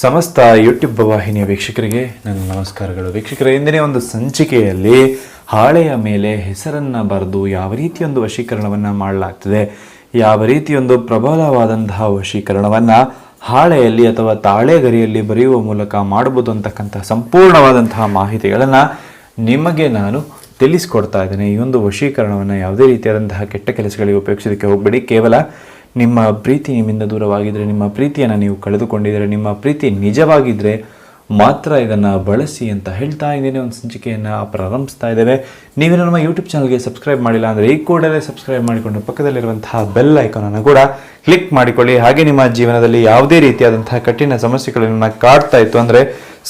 ಸಮಸ್ತ ಯೂಟ್ಯೂಬ್ ವಾಹಿನಿಯ ವೀಕ್ಷಕರಿಗೆ ನನ್ನ ನಮಸ್ಕಾರಗಳು. ವೀಕ್ಷಕರ, ಇಂದಿನ ಒಂದು ಸಂಚಿಕೆಯಲ್ಲಿ ಹಾಳೆಯ ಮೇಲೆ ಹೆಸರನ್ನು ಬರೆದು ಯಾವ ರೀತಿಯೊಂದು ವಶೀಕರಣವನ್ನು ಮಾಡಲಾಗ್ತದೆ, ಯಾವ ರೀತಿಯೊಂದು ಪ್ರಬಲವಾದಂತಹ ವಶೀಕರಣವನ್ನು ಹಾಳೆಯಲ್ಲಿ ಅಥವಾ ತಾಳೆಗರಿಯಲ್ಲಿ ಬರೆಯುವ ಮೂಲಕ ಮಾಡಬಹುದು ಅಂತಕ್ಕಂಥ ಸಂಪೂರ್ಣವಾದಂತಹ ಮಾಹಿತಿಗಳನ್ನು ನಿಮಗೆ ನಾನು ತಿಳಿಸ್ಕೊಡ್ತಾ ಇದ್ದೇನೆ. ಈ ಒಂದು ವಶೀಕರಣವನ್ನು ಯಾವುದೇ ರೀತಿಯಾದಂತಹ ಕೆಟ್ಟ ಕೆಲಸಗಳಿಗೆ ಉಪಯೋಗಿಸೋದಕ್ಕೆ ಹೋಗಬೇಡಿ. ಕೇವಲ ನಿಮ್ಮ ಪ್ರೀತಿ ನಿಮ್ಮಿಂದ ದೂರವಾಗಿದ್ದರೆ, ನಿಮ್ಮ ಪ್ರೀತಿಯನ್ನು ನೀವು ಕಳೆದುಕೊಂಡಿದ್ದರೆ, ನಿಮ್ಮ ಪ್ರೀತಿ ನಿಜವಾಗಿದ್ದರೆ ಮಾತ್ರ ಇದನ್ನು ಬಳಸಿ ಅಂತ ಹೇಳ್ತಾ ಇದ್ದೇನೆ. ಒಂದು ಸಂಚಿಕೆಯನ್ನು ಪ್ರಾರಂಭಿಸ್ತಾ ಇದ್ದೇವೆ. ನೀವು ನಮ್ಮ ಯೂಟ್ಯೂಬ್ ಚಾನಲ್ಗೆ ಸಬ್ಸ್ಕ್ರೈಬ್ ಮಾಡಿಲ್ಲ ಅಂದರೆ ಈ ಕೂಡಲೇ ಸಬ್ಸ್ಕ್ರೈಬ್ ಮಾಡಿಕೊಂಡು ಪಕ್ಕದಲ್ಲಿರುವಂತಹ ಬೆಲ್ ಐಕಾನನ್ನು ಕೂಡ ಕ್ಲಿಕ್ ಮಾಡಿಕೊಳ್ಳಿ. ಹಾಗೆ ನಿಮ್ಮ ಜೀವನದಲ್ಲಿ ಯಾವುದೇ ರೀತಿಯಾದಂತಹ ಕಠಿಣ ಸಮಸ್ಯೆಗಳನ್ನು ಕಾಡ್ತಾ ಇತ್ತು ಅಂದರೆ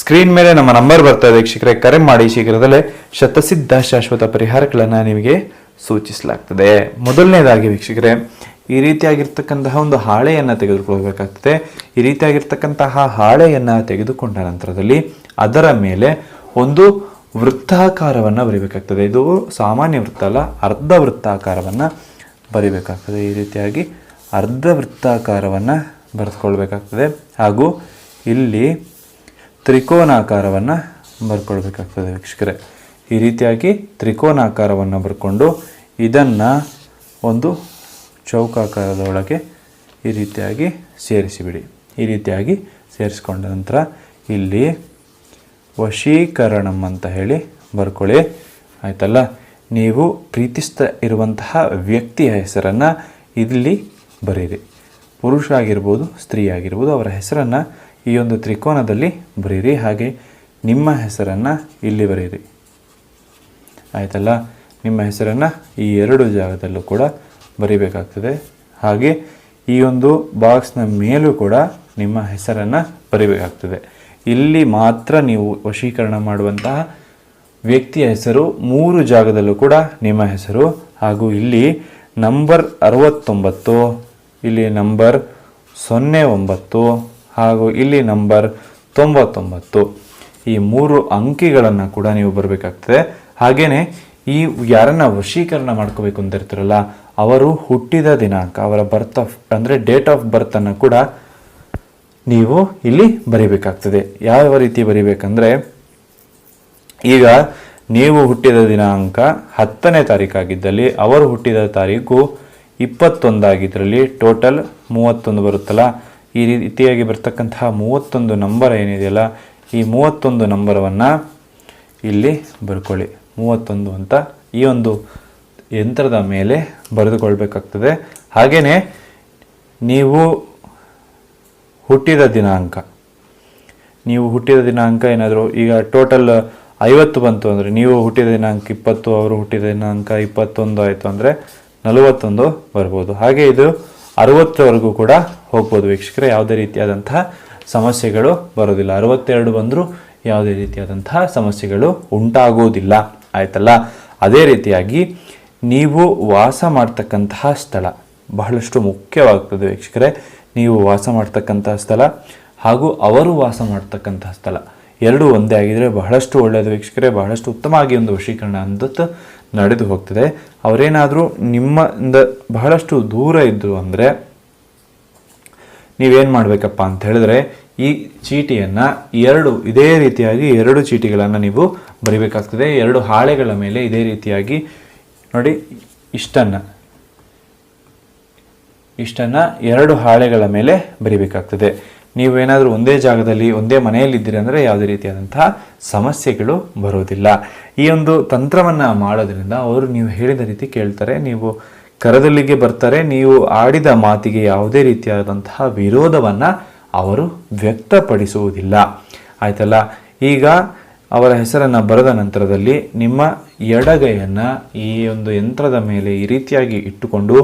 ಸ್ಕ್ರೀನ್ ಮೇಲೆ ನಮ್ಮ ನಂಬರ್ ಬರ್ತಾ ಇದೆ ವೀಕ್ಷಕರೇ, ಕರೆ ಮಾಡಿ. ಶೀಘ್ರದಲ್ಲೇ ಶತಸಿದ್ಧ ಶಾಶ್ವತ ಪರಿಹಾರಗಳನ್ನು ನಿಮಗೆ ಸೂಚಿಸಲಾಗ್ತದೆ. ಮೊದಲನೇದಾಗಿ ವೀಕ್ಷಕರೇ, ಈ ರೀತಿಯಾಗಿರ್ತಕ್ಕಂತಹ ಒಂದು ಹಾಳೆಯನ್ನು ತೆಗೆದುಕೊಳ್ಬೇಕಾಗ್ತದೆ. ಈ ರೀತಿಯಾಗಿರ್ತಕ್ಕಂತಹ ಹಾಳೆಯನ್ನು ತೆಗೆದುಕೊಂಡ ನಂತರದಲ್ಲಿ ಅದರ ಮೇಲೆ ಒಂದು ವೃತ್ತಾಕಾರವನ್ನು ಬರಿಬೇಕಾಗ್ತದೆ. ಇದು ಸಾಮಾನ್ಯ ವೃತ್ತ ಅಲ್ಲ, ಅರ್ಧ ವೃತ್ತಾಕಾರವನ್ನು ಬರಿಬೇಕಾಗ್ತದೆ. ಈ ರೀತಿಯಾಗಿ ಅರ್ಧ ವೃತ್ತಾಕಾರವನ್ನು ಬರೆದುಕೊಳ್ಬೇಕಾಗ್ತದೆ. ಹಾಗೂ ಇಲ್ಲಿ ತ್ರಿಕೋನಾಕಾರವನ್ನು ಬರ್ಕೊಳ್ಬೇಕಾಗ್ತದೆ ವೀಕ್ಷಕರೇ. ಈ ರೀತಿಯಾಗಿ ತ್ರಿಕೋನಾಕಾರವನ್ನು ಬರ್ಕೊಂಡು ಇದನ್ನು ಒಂದು ಚೌಕಾಕಾರದ ಒಳಗೆ ಈ ರೀತಿಯಾಗಿ ಸೇರಿಸಿಬಿಡಿ. ಈ ರೀತಿಯಾಗಿ ಸೇರಿಸ್ಕೊಂಡ ನಂತರ ಇಲ್ಲಿ ವಶೀಕರಣಂ ಅಂತ ಹೇಳಿ ಬರ್ಕೊಳ್ಳಿ. ಆಯ್ತಲ್ಲ, ನೀವು ಪ್ರೀತಿಸ್ತಾ ಇರುವಂತಹ ವ್ಯಕ್ತಿಯ ಹೆಸರನ್ನು ಇಲ್ಲಿ ಬರೀರಿ. ಪುರುಷ ಆಗಿರ್ಬೋದು, ಸ್ತ್ರೀ ಆಗಿರ್ಬೋದು, ಅವರ ಹೆಸರನ್ನು ಈ ಒಂದು ತ್ರಿಕೋನದಲ್ಲಿ ಬರೀರಿ. ಹಾಗೆ ನಿಮ್ಮ ಹೆಸರನ್ನು ಇಲ್ಲಿ ಬರೀರಿ. ಆಯ್ತಲ್ಲ, ನಿಮ್ಮ ಹೆಸರನ್ನು ಈ ಎರಡು ಜಾಗದಲ್ಲೂ ಕೂಡ ಬರಿಬೇಕಾಗ್ತದೆ. ಹಾಗೆ ಈ ಒಂದು ಬಾಕ್ಸ್ನ ಮೇಲೂ ಕೂಡ ನಿಮ್ಮ ಹೆಸರನ್ನು ಬರಿಬೇಕಾಗ್ತದೆ. ಇಲ್ಲಿ ಮಾತ್ರ ನೀವು ವಶೀಕರಣ ಮಾಡುವಂತಹ ವ್ಯಕ್ತಿಯ ಹೆಸರು, 3 ಜಾಗದಲ್ಲೂ ಕೂಡ ನಿಮ್ಮ ಹೆಸರು. ಹಾಗೂ ಇಲ್ಲಿ ನಂಬರ್ 69, ಇಲ್ಲಿ ನಂಬರ್ 09 ಹಾಗೂ ಇಲ್ಲಿ ನಂಬರ್ 99, ಈ 3 ಅಂಕಿಗಳನ್ನು ಕೂಡ ನೀವು ಬರಬೇಕಾಗ್ತದೆ. ಹಾಗೆಯೇ ಈ ಯಾರನ್ನ ವಶೀಕರಣ ಮಾಡ್ಕೋಬೇಕು ಅಂತ ಇರ್ತಾರಲ್ಲ, ಅವರು ಹುಟ್ಟಿದ ದಿನಾಂಕ, ಅವರ ಬರ್ತ್ ಆಫ್ ಅಂದರೆ ಡೇಟ್ ಆಫ್ ಬರ್ತನ್ನು ಕೂಡ ನೀವು ಇಲ್ಲಿ ಬರಿಬೇಕಾಗ್ತದೆ. ಯಾವ ರೀತಿ ಬರಿಬೇಕಂದ್ರೆ, ಈಗ ನೀವು ಹುಟ್ಟಿದ ದಿನಾಂಕ 10ನೇ ತಾರೀಕಾಗಿದ್ದಲ್ಲಿ ಅವರು ಹುಟ್ಟಿದ ತಾರೀಕು 21 ಆಗಿದ್ರಲ್ಲಿ ಟೋಟಲ್ 31 ಬರುತ್ತಲ್ಲ. ಈ ರೀತಿಯಾಗಿ ಬರ್ತಕ್ಕಂತಹ 31 ನಂಬರ್ ಏನಿದೆಯಲ್ಲ, ಈ 31 ನಂಬರವನ್ನು ಇಲ್ಲಿ ಬರ್ಕೊಳ್ಳಿ. 31 ಅಂತ ಈ ಒಂದು ಯಂತ್ರದ ಮೇಲೆ ಬರೆದುಕೊಳ್ಬೇಕಾಗ್ತದೆ. ಹಾಗೆಯೇ ನೀವು ಹುಟ್ಟಿದ ದಿನಾಂಕ ಏನಾದರೂ ಈಗ ಟೋಟಲ್ 50 ಬಂತು ಅಂದರೆ, ನೀವು ಹುಟ್ಟಿದ ದಿನಾಂಕ 20, ಅವರು ಹುಟ್ಟಿದ ದಿನಾಂಕ 21 ಆಯಿತು ಅಂದರೆ 41 ಬರ್ಬೋದು. ಹಾಗೆ ಇದು 60ವರೆಗೂ ಕೂಡ ಹೋಗ್ಬೋದು ವೀಕ್ಷಕರೇ. ಯಾವುದೇ ರೀತಿಯಾದಂತಹ ಸಮಸ್ಯೆಗಳು ಬರೋದಿಲ್ಲ. 62 ಬಂದರೂ ಯಾವುದೇ ರೀತಿಯಾದಂತಹ ಸಮಸ್ಯೆಗಳು ಉಂಟಾಗೋದಿಲ್ಲ. ಆಯ್ತಲ್ಲ. ಅದೇ ರೀತಿಯಾಗಿ ನೀವು ವಾಸ ಮಾಡ್ತಕ್ಕಂತಹ ಸ್ಥಳ ಬಹಳಷ್ಟು ಮುಖ್ಯವಾಗ್ತದೆ ವೀಕ್ಷಕರೇ. ನೀವು ವಾಸ ಮಾಡ್ತಕ್ಕಂತಹ ಸ್ಥಳ ಹಾಗೂ ಅವರು ವಾಸ ಮಾಡ್ತಕ್ಕಂತಹ ಸ್ಥಳ ಎರಡೂ ಒಂದೇ ಆಗಿದ್ರೆ ಬಹಳಷ್ಟು ಒಳ್ಳೆಯದು ವೀಕ್ಷಕರೇ. ಬಹಳಷ್ಟು ಉತ್ತಮವಾಗಿ ಒಂದು ವಶೀಕರಣ ಅಂದದ್ದು ನಡೆದು ಹೋಗ್ತದೆ. ಅವರೇನಾದರೂ ನಿಮ್ಮಿಂದ ಬಹಳಷ್ಟು ದೂರ ಇದ್ದರು ಅಂದರೆ ನೀವೇನು ಮಾಡಬೇಕಪ್ಪ ಅಂತ ಹೇಳಿದ್ರೆ, ಈ ಚೀಟಿಯನ್ನು ಇದೇ ರೀತಿಯಾಗಿ 2 ಚೀಟಿಗಳನ್ನು ನೀವು ಬರಿಬೇಕಾಗ್ತದೆ. 2 ಹಾಳೆಗಳ ಮೇಲೆ ಇದೇ ರೀತಿಯಾಗಿ ನೋಡಿ, ಇಷ್ಟನ್ನು 2 ಹಾಳೆಗಳ ಮೇಲೆ ಬರಿಬೇಕಾಗ್ತದೆ. ನೀವೇನಾದರೂ ಒಂದೇ ಜಾಗದಲ್ಲಿ ಒಂದೇ ಮನೆಯಲ್ಲಿದ್ದೀರಿ ಅಂದರೆ ಯಾವುದೇ ರೀತಿಯಾದಂತಹ ಸಮಸ್ಯೆಗಳು ಬರೋದಿಲ್ಲ. ಈ ಒಂದು ತಂತ್ರವನ್ನು ಮಾಡೋದ್ರಿಂದ ಅವರು ನೀವು ಹೇಳಿದ ರೀತಿ ಕೇಳ್ತಾರೆ, ನೀವು ಕರದಲ್ಲಿಗೆ ಬರ್ತಾರೆ. ನೀವು ಆಡಿದ ಮಾತಿಗೆ ಯಾವುದೇ ರೀತಿಯಾದಂತಹ ವಿರೋಧವನ್ನು ಅವರು ವ್ಯಕ್ತಪಡಿಸುವುದಿಲ್ಲ. ಆಯ್ತಲ್ಲ. ಈಗ ಅವರ ಹೆಸರನ್ನು ಬರೆದ ನಂತರದಲ್ಲಿ ನಿಮ್ಮ ಎಡಗೈಯನ್ನು ಈ ಒಂದು ಯಂತ್ರದ ಮೇಲೆ ಈ ರೀತಿಯಾಗಿ ಇಟ್ಟುಕೊಂಡು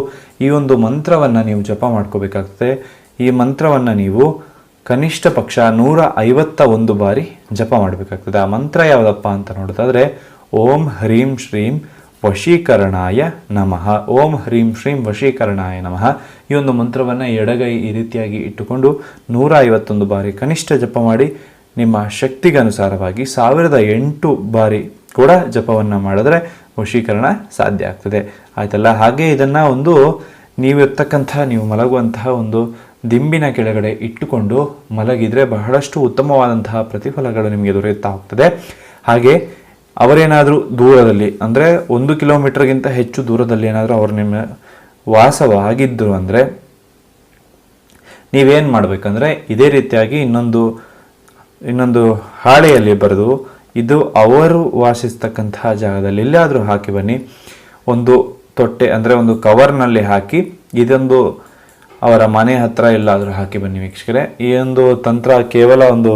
ಈ ಒಂದು ಮಂತ್ರವನ್ನು ನೀವು ಜಪ ಮಾಡ್ಕೋಬೇಕಾಗ್ತದೆ. ಈ ಮಂತ್ರವನ್ನು ನೀವು ಕನಿಷ್ಠ ಪಕ್ಷ 151 ಬಾರಿ ಜಪ ಮಾಡಬೇಕಾಗ್ತದೆ. ಆ ಮಂತ್ರ ಯಾವುದಪ್ಪ ಅಂತ ನೋಡೋದಾದರೆ, ಓಂ ಹ್ರೀಂ ಶ್ರೀಂ ವಶೀಕರಣಾಯ ನಮಃ, ಓಂ ಹ್ರೀಂ ಶ್ರೀಂ ವಶೀಕರಣಾಯ ನಮಃ. ಈ ಒಂದು ಮಂತ್ರವನ್ನು ಎಡಗೈ ಈ ರೀತಿಯಾಗಿ ಇಟ್ಟುಕೊಂಡು 151 ಬಾರಿ ಕನಿಷ್ಠ ಜಪ ಮಾಡಿ ನಿಮ್ಮ ಶಕ್ತಿಗನುಸಾರವಾಗಿ 1008 ಬಾರಿ ಕೂಡ ಜಪವನ್ನು ಮಾಡಿದ್ರೆ ವಶೀಕರಣ ಸಾಧ್ಯ ಆಗ್ತದೆ. ಆಯ್ತಲ್ಲ. ಹಾಗೆ ಇದನ್ನು ಒಂದು ನೀವು ಮಲಗುವಂತಹ ಒಂದು ದಿಂಬಿನ ಕೆಳಗಡೆ ಇಟ್ಟುಕೊಂಡು ಮಲಗಿದರೆ ಬಹಳಷ್ಟು ಉತ್ತಮವಾದಂತಹ ಪ್ರತಿಫಲಗಳು ನಿಮಗೆ ದೊರೆಯುತ್ತಾ ಹೋಗ್ತದೆ. ಹಾಗೆ ಅವರೇನಾದರೂ ದೂರದಲ್ಲಿ ಅಂದರೆ 1 ಕಿಲೋಮೀಟರ್ಗಿಂತ ಹೆಚ್ಚು ದೂರದಲ್ಲಿ ಏನಾದರೂ ಅವರು ನಿಮ್ಮ ವಾಸವಾಗಿದ್ದರು ಅಂದರೆ ನೀವೇನು ಮಾಡಬೇಕಂದ್ರೆ ಇದೇ ರೀತಿಯಾಗಿ ಇನ್ನೊಂದು ಹಾಳೆಯಲ್ಲಿ ಬರೆದು ಇದು ಅವರು ವಾಸಿಸ್ತಕ್ಕಂತಹ ಜಾಗದಲ್ಲಿ ಎಲ್ಲಿಯಾದರೂ ಹಾಕಿ ಬನ್ನಿ. ಒಂದು ತೊಟ್ಟೆ ಅಂದರೆ ಒಂದು ಕವರ್ನಲ್ಲಿ ಹಾಕಿ ಇದೊಂದು ಅವರ ಮನೆ ಹತ್ರ ಎಲ್ಲಾದರೂ ಹಾಕಿ ಬನ್ನಿ ವೀಕ್ಷಕರೇ. ಈ ಒಂದು ತಂತ್ರ ಕೇವಲ ಒಂದು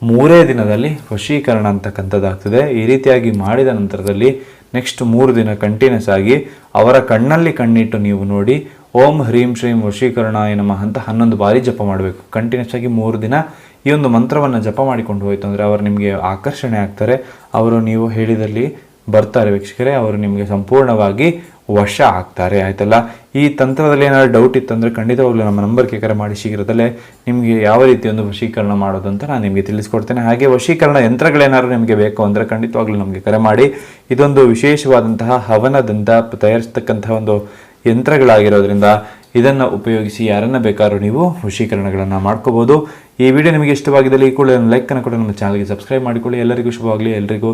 3 ದಿನದಲ್ಲಿ ವಶೀಕರಣ ಅಂತಕ್ಕಂಥದ್ದಾಗ್ತದೆ. ಈ ರೀತಿಯಾಗಿ ಮಾಡಿದ ನಂತರದಲ್ಲಿ ನೆಕ್ಸ್ಟ್ 3 ದಿನ ಕಂಟಿನ್ಯೂಸ್ ಆಗಿ ಅವರ ಕಣ್ಣಲ್ಲಿ ಕಣ್ಣಿಟ್ಟು ನೀವು ನೋಡಿ ಓಂ ಹ್ರೀಂ ಶ್ರೀಂ ವಶೀಕರಣಾಯ ನಮಃ ಅಂತ 11 ಬಾರಿ ಜಪ ಮಾಡಬೇಕು. ಕಂಟಿನ್ಯೂಸ್ ಆಗಿ 3 ದಿನ ಈ ಒಂದು ಮಂತ್ರವನ್ನು ಜಪ ಮಾಡಿಕೊಂಡು ಹೋಯಿತು ಅಂದರೆ ಅವರು ನಿಮಗೆ ಆಕರ್ಷಣೆ ಆಗ್ತಾರೆ. ಅವರು ನೀವು ಹೇಳಿದಲ್ಲಿ ಬರ್ತಾರೆ ವೀಕ್ಷಕರೇ. ಅವರು ನಿಮಗೆ ಸಂಪೂರ್ಣವಾಗಿ ವಶ ಆಗ್ತಾರೆ. ಆಯ್ತಲ್ಲ. ಈ ತಂತ್ರದಲ್ಲಿ ಏನಾದರೂ ಡೌಟ್ ಇತ್ತಂದರೆ ಖಂಡಿತವಾಗ್ಲೂ ನಮ್ಮ ನಂಬರ್ಗೆ ಕರೆ ಮಾಡಿ ಶೀಘ್ರದಲ್ಲೇ ನಿಮಗೆ ಯಾವ ರೀತಿ ಒಂದು ವಶೀಕರಣ ಮಾಡೋದು ಅಂತ ನಾನು ನಿಮಗೆ ತಿಳಿಸ್ಕೊಡ್ತೇನೆ. ಹಾಗೆ ವಶೀಕರಣ ಯಂತ್ರಗಳೇನಾದ್ರು ನಿಮಗೆ ಬೇಕು ಅಂದರೆ ಖಂಡಿತವಾಗ್ಲೂ ನಮಗೆ ಕರೆ ಮಾಡಿ. ಇದೊಂದು ವಿಶೇಷವಾದಂತಹ ಹವನದಿಂದ ತಯಾರಿಸ್ತಕ್ಕಂತಹ ಒಂದು ಯಂತ್ರಗಳಾಗಿರೋದ್ರಿಂದ ಇದನ್ನು ಉಪಯೋಗಿಸಿ ಯಾರನ್ನ ಬೇಕಾದ್ರೂ ನೀವು ವಶೀಕರಣಗಳನ್ನು ಮಾಡ್ಕೋಬೋದು. ಈ ವಿಡಿಯೋ ನಿಮಗೆ ಇಷ್ಟವಾಗಿದ್ದಲ್ಲಿ ಈ ಕೂಡಲೇ ಲೈಕನ್ನು ಕೂಡ ನಮ್ಮ ಚಾನಲ್ಗೆ ಸಬ್ಸ್ಕ್ರೈಬ್ ಮಾಡಿಕೊಳ್ಳಿ. ಎಲ್ಲರಿಗೂ ಶುಭವಾಗಲಿ, ಎಲ್ಲರಿಗೂ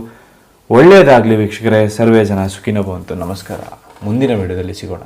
ಒಳ್ಳೆಯದಾಗಲಿ ವೀಕ್ಷಕರೇ. ಸರ್ವೇ ಜನ ಸುಖಿನೋ ಭವಂತು. ನಮಸ್ಕಾರ. ಮುಂದಿನ ವಿಡಿಯೋದಲ್ಲಿ ಸಿಗೋಣ.